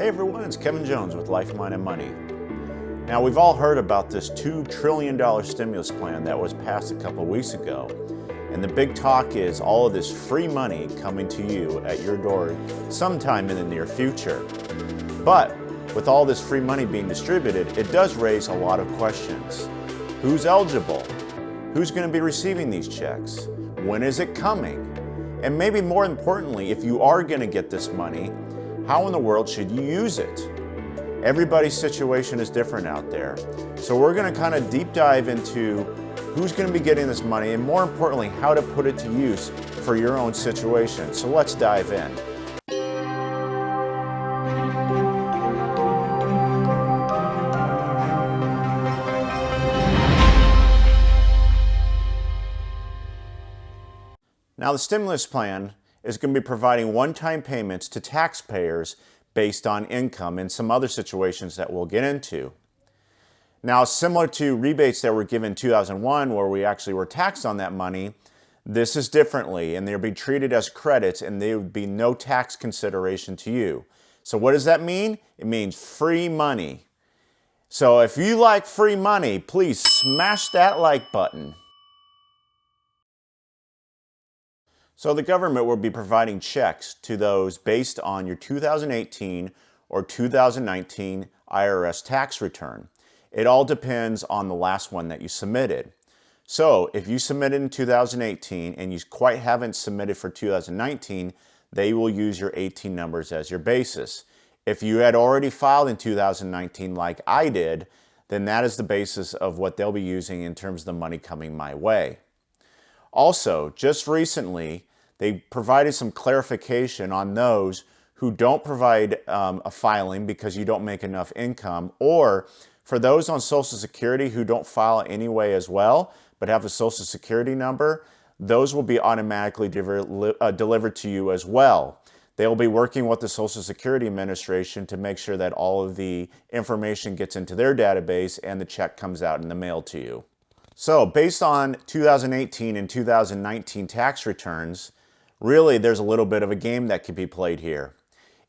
Hey everyone, it's Kevin Jones with Life, Mind, and Money. Now we've all heard about this $2 trillion stimulus plan that was passed a couple weeks ago. And the big talk is all of this free money coming to you at your door sometime in the near future. But with all this free money being distributed, it does raise a lot of questions. Who's eligible? Who's going to be receiving these checks? When is it coming? And maybe more importantly, if you are going to get this money, how in the world should you use it? Everybody's situation is different out there. So we're going to kind of deep dive into who's going to be getting this money and more importantly, how to put it to use for your own situation. So let's dive in. Now the stimulus plan is going to be providing one-time payments to taxpayers based on income and some other situations that we'll get into. Now, similar to rebates that were given in 2001 where we actually were taxed on that money, this is differently and they'll be treated as credits and there would be no tax consideration to you. So what does that mean? It means free money. So if you like free money, please smash that like button. So the government will be providing checks to those based on your 2018 or 2019 IRS tax return. It all depends on the last one that you submitted. So if you submitted in 2018 and you quite haven't submitted for 2019, they will use your 18 numbers as your basis. If you had already filed in 2019 like I did, then that is the basis of what they'll be using in terms of the money coming my way. Also, just recently, they provided some clarification on those who don't provide a filing because you don't make enough income, or for those on Social Security who don't file anyway as well, but have a Social Security number, those will be automatically delivered to you as well. They will be working with the Social Security Administration to make sure that all of the information gets into their database and the check comes out in the mail to you. So based on 2018 and 2019 tax returns, really there's a little bit of a game that could be played here.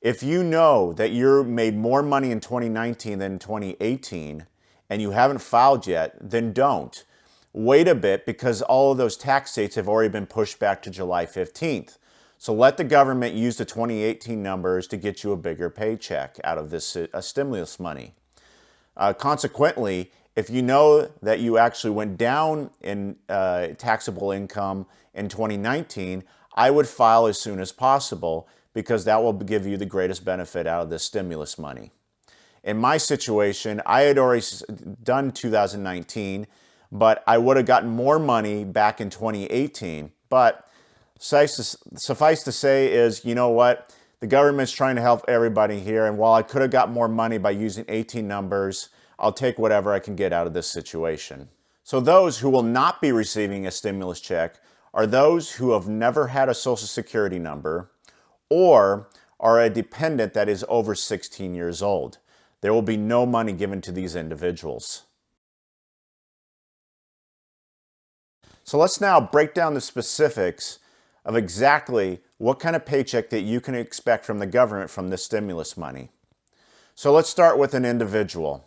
If you know that you made more money in 2019 than 2018 and you haven't filed yet, then don't. Wait a bit because all of those tax dates have already been pushed back to July 15th. So let the government use the 2018 numbers to get you a bigger paycheck out of this stimulus money. Consequently, if you know that you actually went down in taxable income in 2019, I would file as soon as possible because that will give you the greatest benefit out of this stimulus money. In my situation, I had already done 2019, but I would have gotten more money back in 2018. But suffice to say is, you know what? The government's trying to help everybody here, and while I could have got more money by using 18 numbers, I'll take whatever I can get out of this situation. So those who will not be receiving a stimulus check are those who have never had a Social Security number or are a dependent that is over 16 years old. There will be no money given to these individuals. So let's now break down the specifics of exactly what kind of paycheck that you can expect from the government from this stimulus money. So let's start with an individual.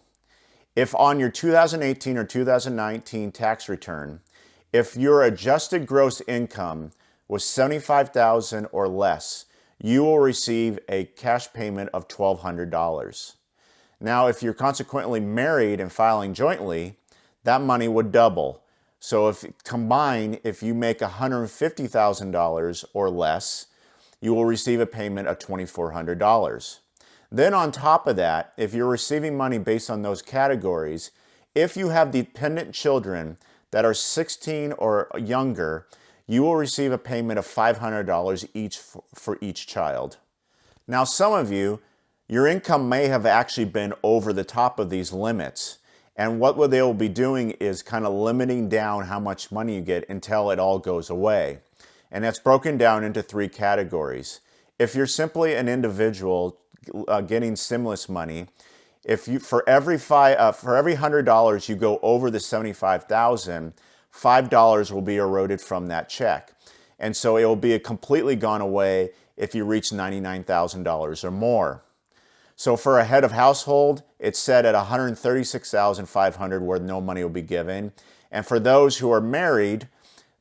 If on your 2018 or 2019 tax return, if your adjusted gross income was $75,000 or less, you will receive a cash payment of $1,200. Now, if you're consequently married and filing jointly, that money would double. So if combined, if you make $150,000 or less, you will receive a payment of $2,400. Then on top of that, if you're receiving money based on those categories, if you have dependent children that are 16 or younger, you will receive a payment of $500 each for each child. Now, some of you, your income may have actually been over the top of these limits. And what they will be doing is kind of limiting down how much money you get until it all goes away. And that's broken down into three categories. If you're simply an individual getting stimulus money, if you for every $100 you go over the $75,000, $5 will be eroded from that check. And so it will be completely gone away if you reach $99,000 or more. So for a head of household, it's set at $136,500 where no money will be given. And for those who are married,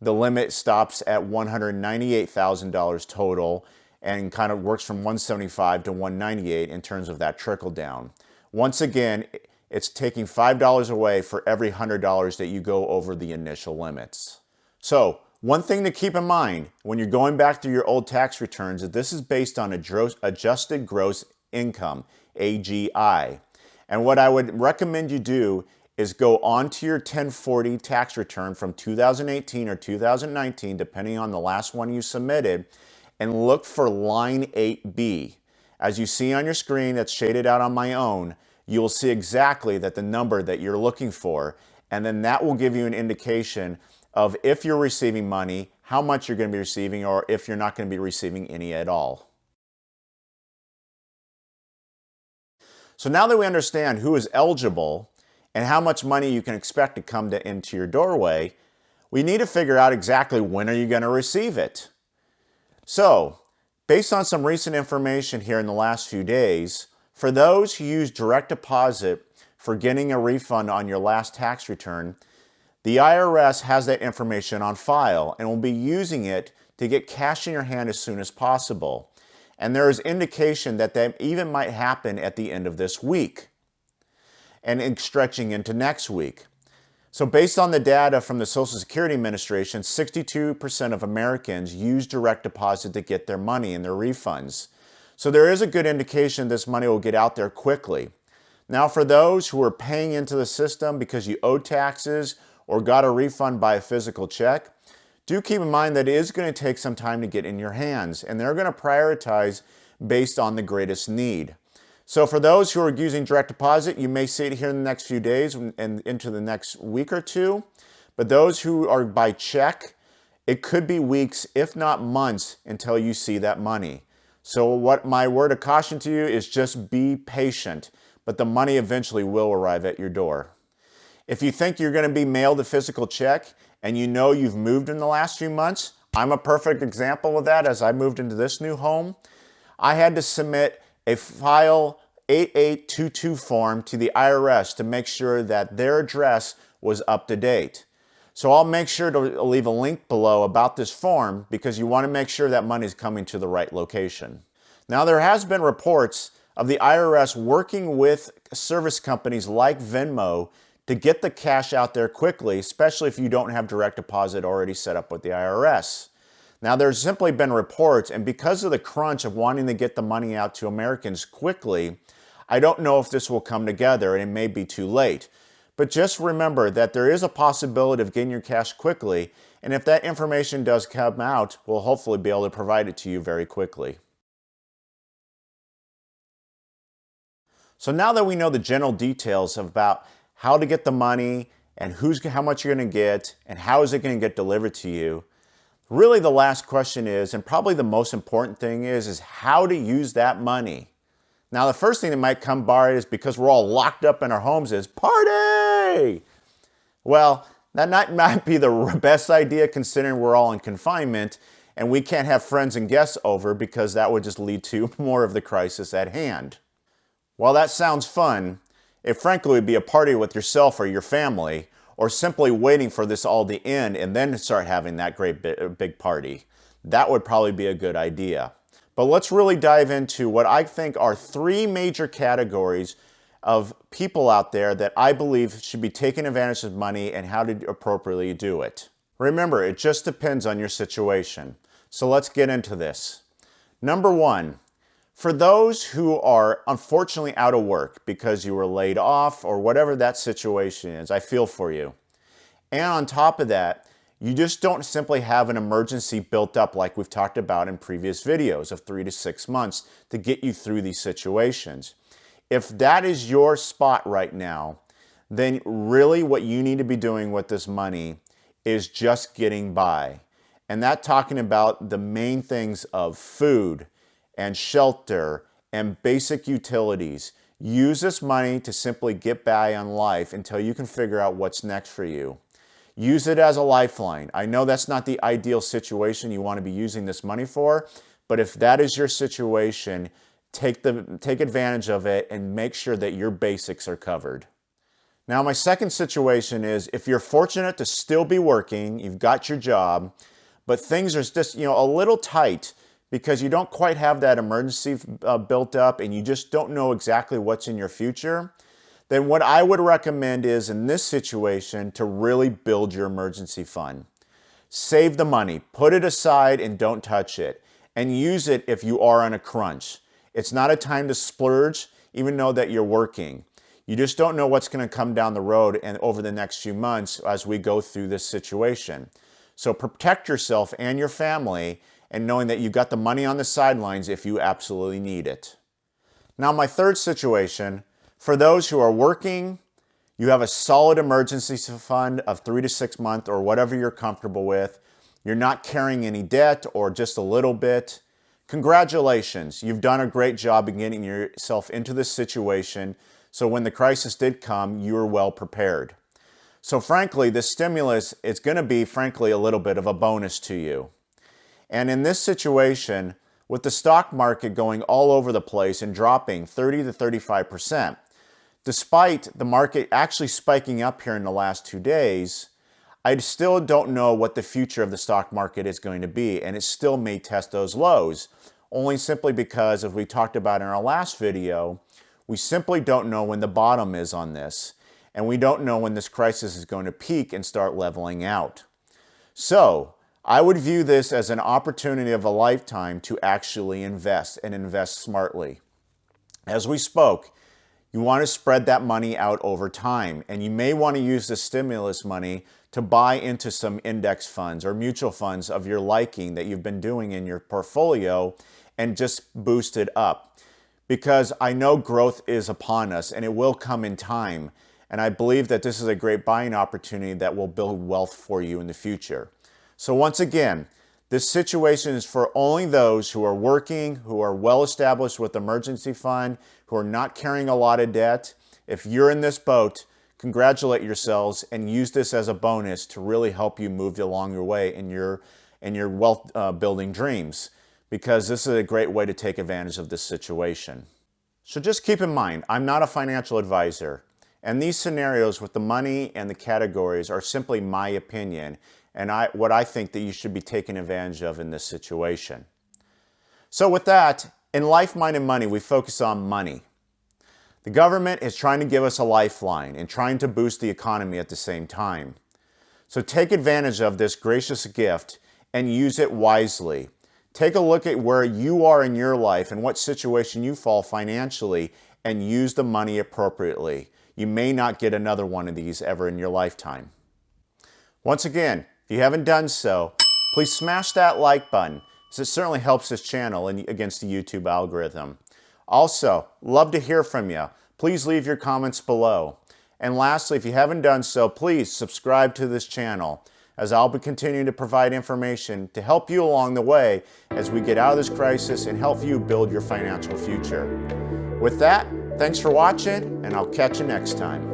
the limit stops at $198,000 total and kind of works from $175 to $198 in terms of that trickle down. Once again, it's taking $5 away for every $100 that you go over the initial limits. So one thing to keep in mind when you're going back through your old tax returns is this is based on adjusted gross income, AGI. And what I would recommend you do is go onto your 1040 tax return from 2018 or 2019, depending on the last one you submitted, and look for line 8B. As you see on your screen that's shaded out on my own, you will see exactly that the number that you're looking for, and then that will give you an indication of if you're receiving money, how much you're going to be receiving, or if you're not going to be receiving any at all. So now that we understand who is eligible and how much money you can expect to come into your doorway, we need to figure out exactly when are you going to receive it. So, based on some recent information here in the last few days, for those who use direct deposit for getting a refund on your last tax return, the IRS has that information on file and will be using it to get cash in your hand as soon as possible. And there is indication that that even might happen at the end of this week and stretching into next week. So based on the data from the Social Security Administration, 62% of Americans use direct deposit to get their money and their refunds. So there is a good indication this money will get out there quickly. Now for those who are paying into the system because you owe taxes or got a refund by a physical check, do keep in mind that it is going to take some time to get in your hands, and they're going to prioritize based on the greatest need. So for those who are using direct deposit, you may see it here in the next few days and into the next week or two. But those who are by check, it could be weeks, if not months, until you see that money. So what my word of caution to you is just be patient, but the money eventually will arrive at your door. If you think you're going to be mailed a physical check and you know you've moved in the last few months, I'm a perfect example of that. As I moved into this new home, I had to submit a file 8822 form to the IRS to make sure that their address was up to date. So I'll make sure to leave a link below about this form because you want to make sure that money is coming to the right location. Now there has been reports of the IRS working with service companies like Venmo to get the cash out there quickly, especially if you don't have direct deposit already set up with the IRS. Now there's simply been reports, and because of the crunch of wanting to get the money out to Americans quickly, I don't know if this will come together and it may be too late. But just remember that there is a possibility of getting your cash quickly, and if that information does come out, we'll hopefully be able to provide it to you very quickly. So now that we know the general details about how to get the money and how much you're going to get and how is it going to get delivered to you, really the last question is, and probably the most important thing is how to use that money. Now the first thing that might come by is because we're all locked up in our homes is party! Well, that might be the best idea considering we're all in confinement and we can't have friends and guests over because that would just lead to more of the crisis at hand. While that sounds fun, it frankly would be a party with yourself or your family, or simply waiting for this all to end and then start having that great big party. That would probably be a good idea. But let's really dive into what I think are three major categories of people out there that I believe should be taking advantage of money and how to appropriately do it. Remember, it just depends on your situation. So let's get into this. Number one, for those who are unfortunately out of work because you were laid off or whatever that situation is, I feel for you. And on top of that, you just don't simply have an emergency built up like we've talked about in previous videos of 3 to 6 months to get you through these situations. If that is your spot right now, then really what you need to be doing with this money is just getting by. And that talking about the main things of food and shelter and basic utilities. Use this money to simply get by on life until you can figure out what's next for you. Use it as a lifeline. I know that's not the ideal situation you want to be using this money for, but if that is your situation, take advantage of it and make sure that your basics are covered. Now, my second situation is if you're fortunate to still be working, you've got your job, but things are just, a little tight because you don't quite have that emergency built up and you just don't know exactly what's in your future, then what I would recommend is in this situation to really build your emergency fund. Save the money, put it aside and don't touch it, and use it if you are on a crunch. It's not a time to splurge, even though that you're working. You just don't know what's going to come down the road and over the next few months as we go through this situation. So protect yourself and your family and knowing that you've got the money on the sidelines if you absolutely need it. Now, my third situation, for those who are working, you have a solid emergency fund of 3 to 6 months or whatever you're comfortable with. You're not carrying any debt or just a little bit. Congratulations, you've done a great job in getting yourself into this situation. So when the crisis did come, you were well prepared. So frankly, this stimulus is going to be, frankly, a little bit of a bonus to you. And in this situation, with the stock market going all over the place and dropping 30 to 35%, despite the market actually spiking up here in the last 2 days, I still don't know what the future of the stock market is going to be, and it still may test those lows, only simply because, as we talked about in our last video, we simply don't know when the bottom is on this, and we don't know when this crisis is going to peak and start leveling out. So, I would view this as an opportunity of a lifetime to actually invest and invest smartly. As we spoke, you want to spread that money out over time, and you may want to use the stimulus money to buy into some index funds or mutual funds of your liking that you've been doing in your portfolio and just boost it up. Because I know growth is upon us and it will come in time, and I believe that this is a great buying opportunity that will build wealth for you in the future. So once again, this situation is for only those who are working, who are well established with emergency fund, who are not carrying a lot of debt. If you're in this boat, congratulate yourselves and use this as a bonus to really help you move along your way in your wealth building dreams, because this is a great way to take advantage of this situation. So just keep in mind, I'm not a financial advisor, and these scenarios with the money and the categories are simply my opinion and what I think that you should be taking advantage of in this situation. So with that, in Life, Mind, and Money, we focus on money. The government is trying to give us a lifeline and trying to boost the economy at the same time. So take advantage of this gracious gift and use it wisely. Take a look at where you are in your life and what situation you fall financially and use the money appropriately. You may not get another one of these ever in your lifetime. Once again, if you haven't done so, please smash that like button, as it certainly helps this channel against the YouTube algorithm. Also, love to hear from you. Please leave your comments below. And lastly, if you haven't done so, please subscribe to this channel, as I'll be continuing to provide information to help you along the way as we get out of this crisis and help you build your financial future. With that, thanks for watching, and I'll catch you next time.